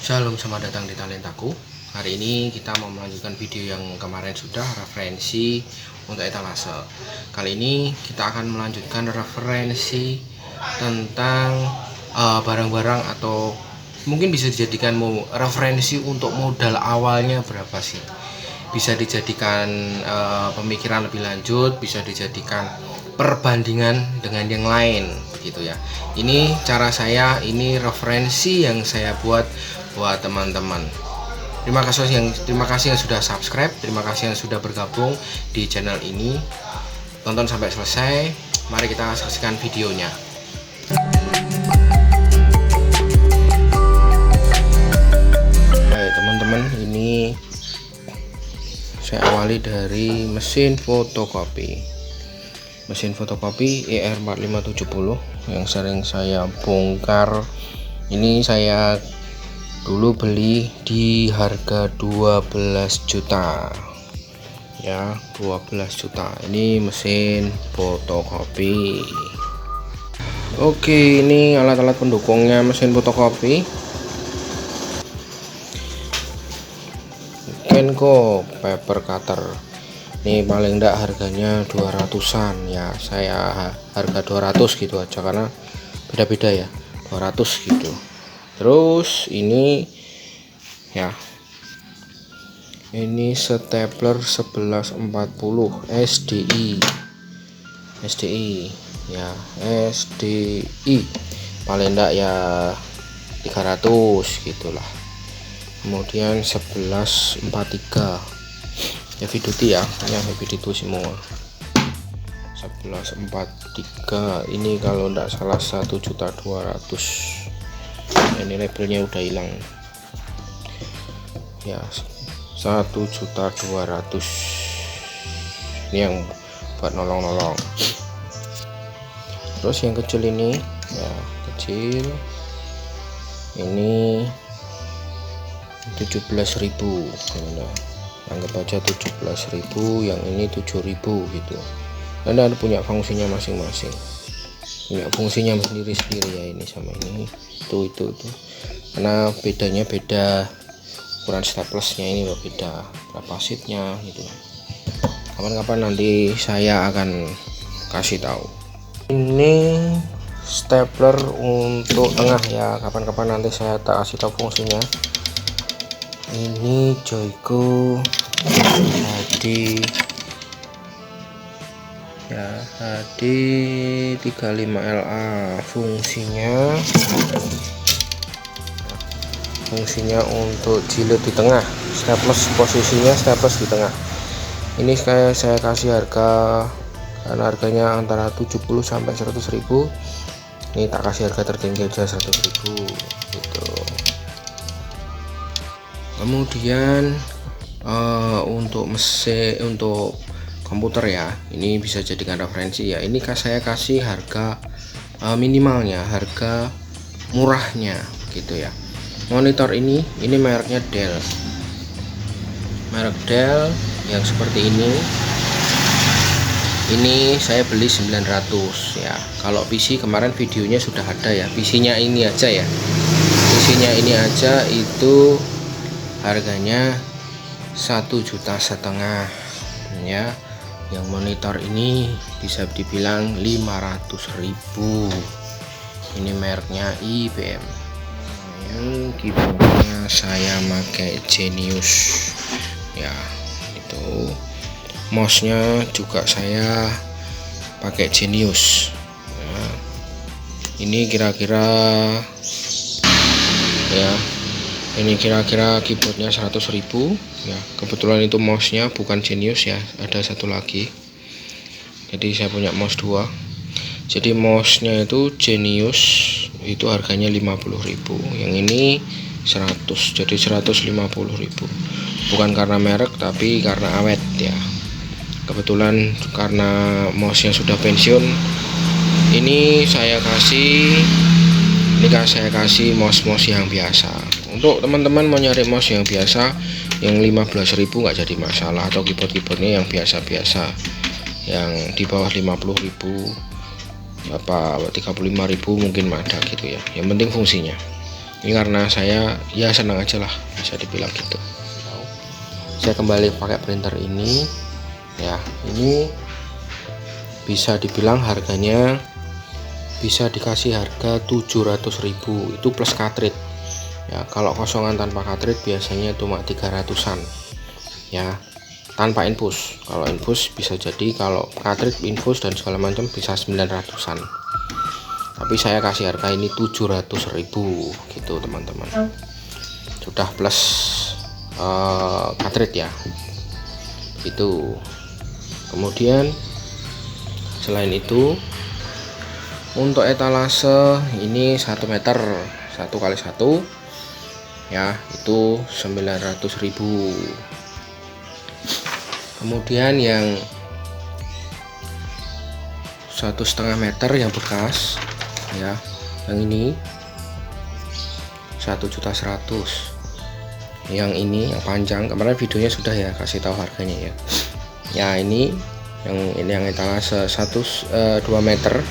Shalom, selamat datang di Talentaku. Hari ini kita mau melanjutkan video yang kemarin sudah, referensi untuk etalase. Kali ini kita akan melanjutkan referensi tentang barang-barang atau mungkin bisa dijadikan referensi untuk modal awalnya berapa sih. Bisa dijadikan pemikiran lebih lanjut, bisa dijadikan perbandingan dengan yang lain gitu ya. Ini cara saya, ini referensi yang saya buat teman-teman. Terima kasih yang sudah subscribe, terima kasih yang sudah bergabung di channel ini. Tonton sampai selesai. Mari kita saksikan videonya. Hai teman-teman, ini saya awali dari mesin fotokopi. Mesin fotokopi ER4570 yang sering saya bongkar. Ini saya dulu beli di harga 12 juta ya, 12 juta. Ini mesin fotokopi. Oke, ini alat-alat pendukungnya mesin fotokopi. Kenko paper cutter. Ini paling enggak harganya 200-an ya. Saya harga 200 gitu aja karena beda-beda ya, 200 gitu. Terus ini ya, ini stapler 1140 SDI ya, SDI paling enggak ya 300 gitulah. Kemudian 1143 heavy duty ya, yang heavy duty semua. 1143 ini kalau enggak salah 1.200.000. Ini labelnya udah hilang ya, 1.200.000. ini yang buat nolong-nolong. Terus yang kecil ini ya, kecil ini 17.000 ya, anggap aja 17.000, yang ini 7.000 gitu. Anda punya fungsinya masing-masing, punya fungsinya sendiri-sendiri ya. Ini sama ini itu karena bedanya beda, ukuran staplesnya ini loh beda, berapa sheetnya gitu. Kapan-kapan nanti saya akan kasih tahu. Ini stapler untuk tengah ya, kapan-kapan nanti saya tak kasih tahu fungsinya. Ini Joyko HD ya, HD 35LA. Fungsinya untuk jilid di tengah, staples posisinya staples di tengah. Ini saya kasih harga karena harganya antara 70 sampai 100.000. Ini tak kasih harga tertinggi aja 100.000 gitu. Kemudian untuk mesin, untuk komputer ya, ini bisa jadikan referensi ya. Ini saya kasih harga minimalnya, harga murahnya gitu ya. Monitor ini mereknya Dell, merek Dell yang seperti ini saya beli 900 ya. Kalau PC kemarin videonya sudah ada ya, PC-nya ini aja ya, PC-nya ini aja itu harganya 1,5 juta ya. Yang monitor ini bisa dibilang 500.000. Ini mereknya IBM. Yang keyboardnya saya pakai Genius ya, itu mouse-nya juga saya pakai Genius ya. Ini kira-kira ya, ini kira-kira keyboardnya 100.000 ya. Kebetulan itu mouse-nya bukan Genius ya, ada satu lagi. Jadi saya punya mouse 2. Jadi mouse-nya itu Genius, itu harganya 50.000. Yang ini 100, jadi 150.000. Bukan karena merek tapi karena awet ya. Kebetulan karena mouse-nya sudah pensiun, ini saya kasih mouse yang biasa. Untuk teman-teman mau nyari mouse yang biasa yang 15.000 nggak jadi masalah, atau keyboardnya yang biasa-biasa yang di bawah 50.000 apa 35.000 mungkin ada gitu ya. Yang penting fungsinya Ini karena saya ya senang aja lah, bisa dibilang gitu. Saya kembali pakai printer ini ya. Ini bisa dibilang harganya bisa dikasih harga 700.000 itu plus cartridge ya. Kalau kosongan tanpa cartridge biasanya cuma 300-an ya, tanpa infus. Kalau infus bisa jadi, kalau cartridge infus dan segala macam bisa 900-an, tapi saya kasih harga ini 700.000 gitu teman-teman, sudah plus cartridge ya itu. Kemudian selain itu untuk etalase ini 1 meter 1x1 ya, itu 900.000. Kemudian yang 1,5 meter yang bekas ya, yang ini 1.100.000. Yang ini yang panjang, kemarin videonya sudah ya kasih tahu harganya ya. Ya ini yang etalase 2 meter,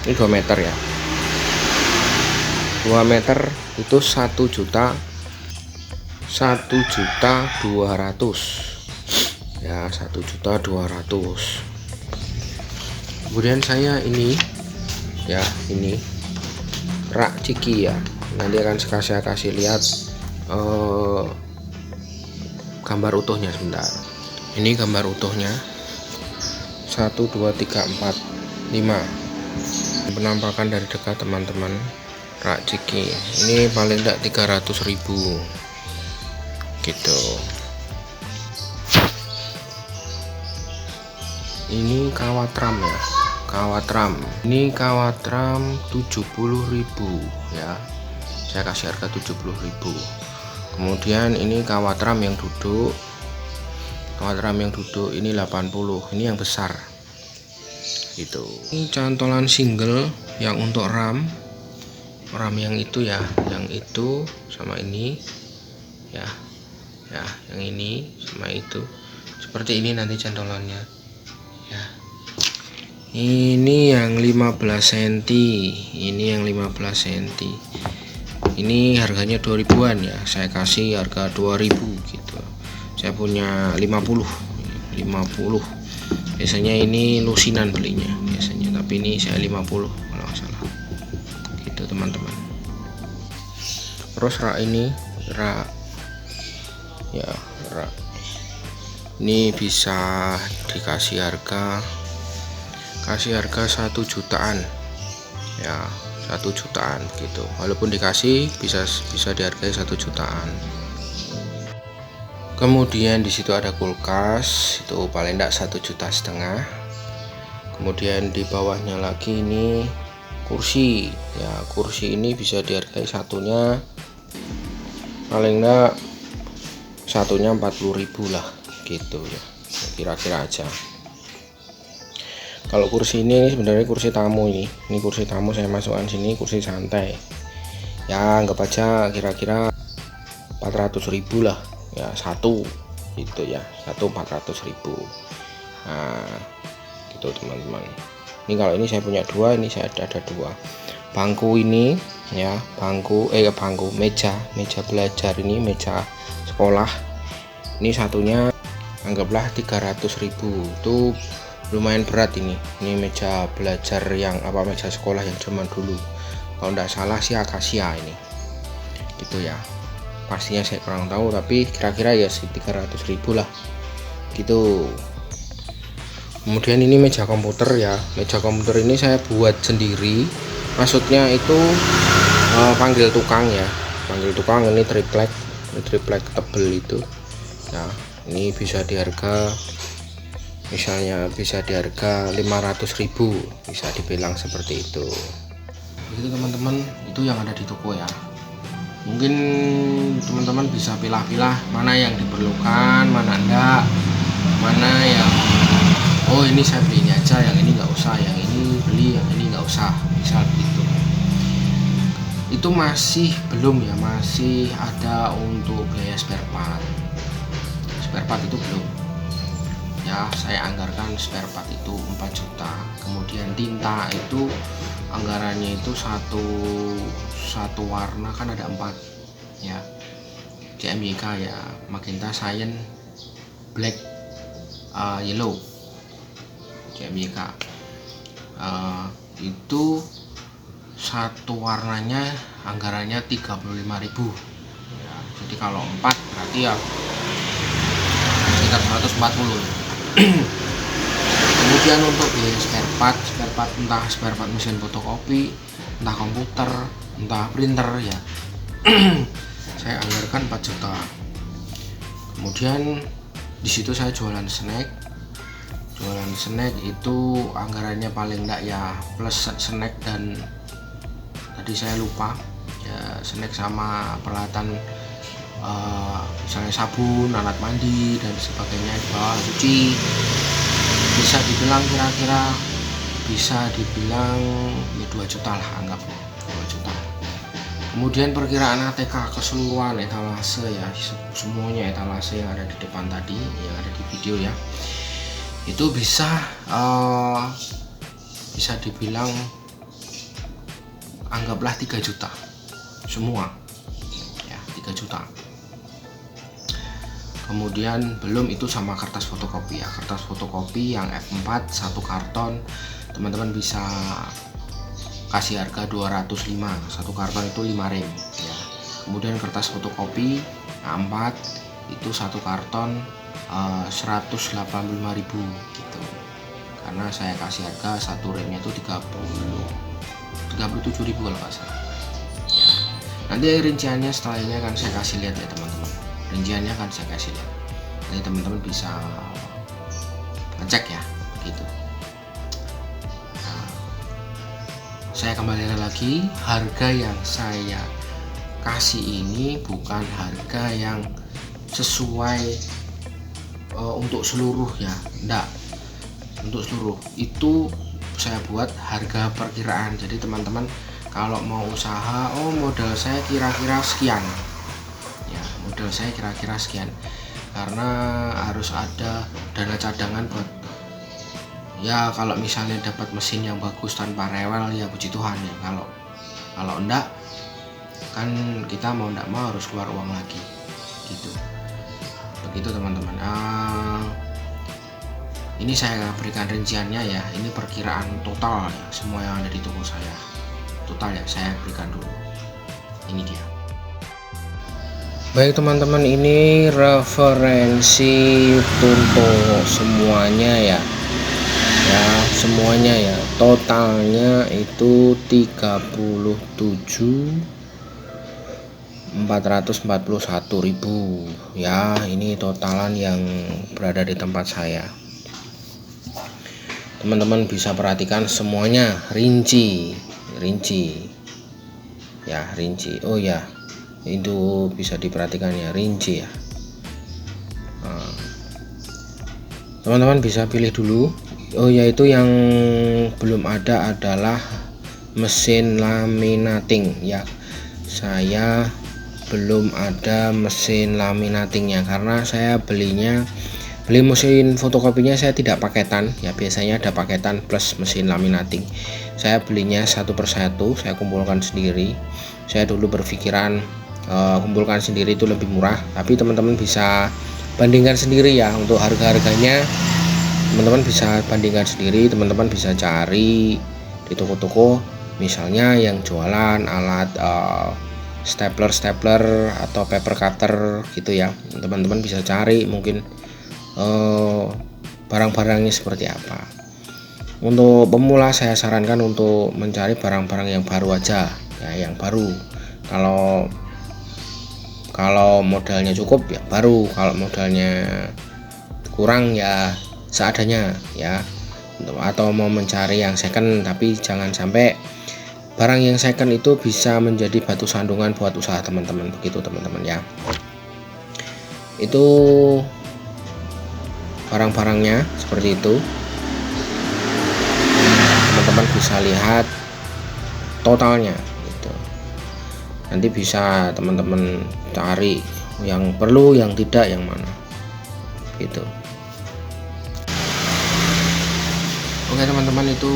ini 2 meter ya, 2 meter itu 1.200.000 ya, 1.200.000. Kemudian saya ini ya, ini rak ciki ya, nanti akan saya kasih lihat gambar utuhnya sebentar. Ini gambar utuhnya 1 2 3 4 5, penampakan dari dekat teman-teman. Rak ciki ini paling tidak 300.000 gitu. Ini kawat ram ya, kawat ram ini kawat ram 70.000 ya, saya kasih harga 70.000. Kemudian ini kawat ram yang duduk, kawat ram yang duduk ini 80, ini yang besar gitu. Ini cantolan single yang untuk ram yang itu ya, yang itu sama ini ya, yang ini sama itu seperti ini nanti cantolannya ya. Ini yang 15 cm, ini yang 15 cm, ini harganya 2000-an ya, saya kasih harga 2000 gitu. Saya punya 50. Biasanya ini lusinan belinya biasanya, tapi ini saya 50 kalau nggak salah gitu teman-teman. Terus rak ini ya, rak ini bisa dikasih harga 1 jutaan ya, 1 jutaan gitu. Walaupun dikasih bisa dihargai 1 jutaan. Kemudian di situ ada kulkas, itu paling tidak 1,5 juta. Kemudian di bawahnya lagi ini kursi ya, kursi ini bisa dihargai satunya paling enggak 40.000 lah gitu ya, kira-kira aja. Kalau kursi ini sebenarnya kursi tamu, ini kursi tamu saya masukkan sini, kursi santai ya, anggap aja kira-kira 400.000 lah ya, satu gitu ya, 400.000. Nah gitu teman-teman. Ini kalau ini saya punya 2, ini saya ada 2 bangku ini ya, meja belajar, ini meja sekolah, ini satunya anggaplah 300.000. Itu lumayan berat ini meja belajar yang meja sekolah yang zaman dulu, kalau tidak salah sih akasia ini gitu ya, pastinya saya kurang tahu, tapi kira-kira ya 300.000 lah gitu. Kemudian ini meja komputer ya, meja komputer ini saya buat sendiri, maksudnya itu panggil tukang ya, ini triplek tebel itu ya. Ini bisa di harga, misalnya bisa di harga 500.000, bisa dibilang seperti itu. Itu teman-teman, itu yang ada di toko ya. Mungkin teman-teman bisa pilah-pilah mana yang diperlukan, mana enggak, mana yang oh ini saya beli ini aja, yang ini nggak usah, yang ini beli, yang ini nggak usah, misal gitu. Itu masih belum ya, masih ada untuk biaya spare part itu belum ya, saya anggarkan spare part itu 4 juta. Kemudian tinta itu anggarannya itu satu warna kan ada 4 ya, CMYK ya, magenta, cyan, black, yellow, CMYK. Itu satu warnanya anggarannya 35.000 ya, jadi kalau 4 berarti ya sekitar 140. Kemudian untuk biaya spare part entah spare part mesin fotokopi, entah komputer, entah printer ya, saya anggarkan 4 juta. Kemudian di situ saya jualan snack itu anggarannya paling enggak ya, plus snack dan tadi saya lupa ya, snack sama peralatan misalnya sabun, alat mandi dan sebagainya di bawah cuci, bisa dibilang kira-kira bisa dibilang ya 2 juta lah, anggap 2 juta. Kemudian perkiraan ATK keseluruhan etalase ya, semuanya etalase yang ada di depan tadi, yang ada di video ya, itu bisa dibilang anggaplah 3 juta semua ya, 3 juta. Kemudian belum itu sama kertas fotokopi ya, kertas fotokopi yang F4 1 karton teman-teman bisa kasih harga 205, 1 karton itu 5 rem ya. Kemudian kertas fotokopi A4 itu 1 karton 185.000 gitu, karena saya kasih harga 1 remnya itu 37.000 kalau nggak salah ya. Nanti rinciannya setelah ini akan saya kasih lihat ya teman-teman, rinciannya akan saya kasih lihat, jadi teman-teman bisa ngecek ya gitu. Saya kembali lagi, harga yang saya kasih ini bukan harga yang sesuai untuk seluruh ya, enggak, untuk seluruh itu saya buat harga perkiraan. Jadi teman-teman kalau mau usaha, oh modal saya kira-kira sekian ya, modal saya kira-kira sekian, karena harus ada dana cadangan buat ya, kalau misalnya dapat mesin yang bagus tanpa rewel ya puji Tuhan ya, kalau enggak kan kita mau enggak mau harus keluar uang lagi gitu. Begitu teman-teman. Ini saya berikan rinciannya ya, ini perkiraan total ya, semua yang ada di toko saya total ya, saya berikan dulu, ini dia. Baik teman-teman, ini referensi untuk semuanya ya, semuanya ya, totalnya itu 37.441.000 ya, ini totalan yang berada di tempat saya. Teman-teman bisa perhatikan semuanya rinci ya, rinci. Oh ya, itu bisa diperhatikan ya, rinci ya. Teman-teman bisa pilih dulu. Oh ya, itu yang belum ada adalah mesin laminating ya, saya belum ada mesin laminatingnya karena saya beli mesin fotokopinya saya tidak paketan ya, biasanya ada paketan plus mesin laminating. Saya belinya satu persatu, saya kumpulkan sendiri. Saya dulu berpikiran kumpulkan sendiri itu lebih murah, tapi teman-teman bisa bandingkan sendiri ya, untuk harga-harganya teman-teman bisa bandingkan sendiri. Teman-teman bisa cari di toko-toko misalnya yang jualan alat stapler atau paper cutter gitu ya, teman-teman bisa cari mungkin barang-barangnya seperti apa. Untuk pemula saya sarankan untuk mencari barang-barang yang baru aja ya, yang baru. Kalau modalnya cukup ya baru, kalau modalnya kurang ya seadanya ya. Atau mau mencari yang second, tapi jangan sampai barang yang second itu bisa menjadi batu sandungan buat usaha teman-teman, begitu teman-teman ya. Itu barang-barangnya seperti itu, teman-teman bisa lihat totalnya gitu. Nanti bisa teman-teman cari yang perlu, yang tidak, yang mana gitu. Oke teman-teman, itu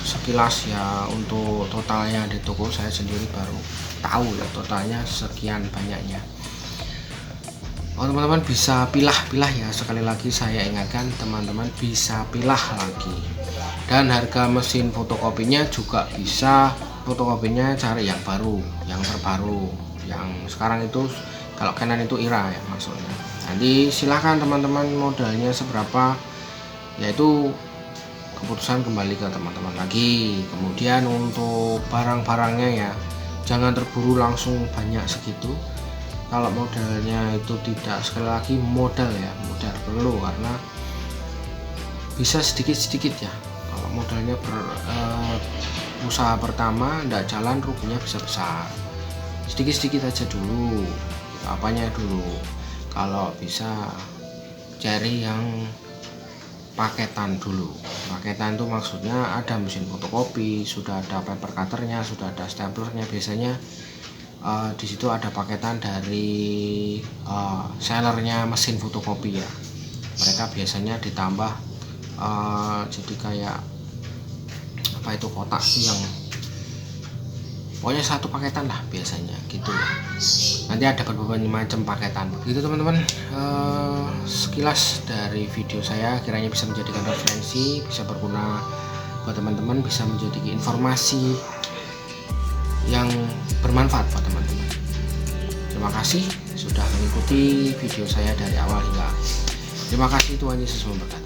sekilas ya untuk totalnya di toko. Saya sendiri baru tahu ya totalnya sekian banyaknya. Oh teman-teman, bisa pilah-pilah ya, sekali lagi saya ingatkan teman-teman bisa pilah lagi. Dan harga mesin fotokopinya juga bisa fotokopinya cari yang baru, yang terbaru, yang sekarang itu kalau Canon itu IRA ya maksudnya. Nanti silahkan teman-teman modalnya seberapa, yaitu keputusan kembali ke teman-teman lagi. Kemudian untuk barang-barangnya ya jangan terburu langsung banyak segitu. Kalau modalnya itu tidak, sekali lagi modal ya, modal perlu, karena bisa sedikit-sedikit ya. Kalau modalnya usaha pertama tidak jalan, ruginya bisa besar. Sedikit-sedikit aja dulu, apanya dulu. Kalau bisa cari yang paketan dulu. Paketan itu maksudnya ada mesin fotokopi, sudah ada paper cutternya, sudah ada staplernya. Biasanya di situ ada paketan dari sellernya mesin fotokopi ya. Mereka biasanya ditambah jadi kayak apa itu kotak sih, yang pokoknya satu paketan lah biasanya gitu ya. Nanti ada berbagai macam paketan begitu teman-teman. Sekilas dari video saya, kiranya bisa menjadikan referensi, bisa berguna buat teman-teman, bisa menjadi informasi yang bermanfaat buat teman-teman. Terima kasih sudah mengikuti video saya dari awal hingga akhir. Terima kasih, Tuhan Yesus memberkati.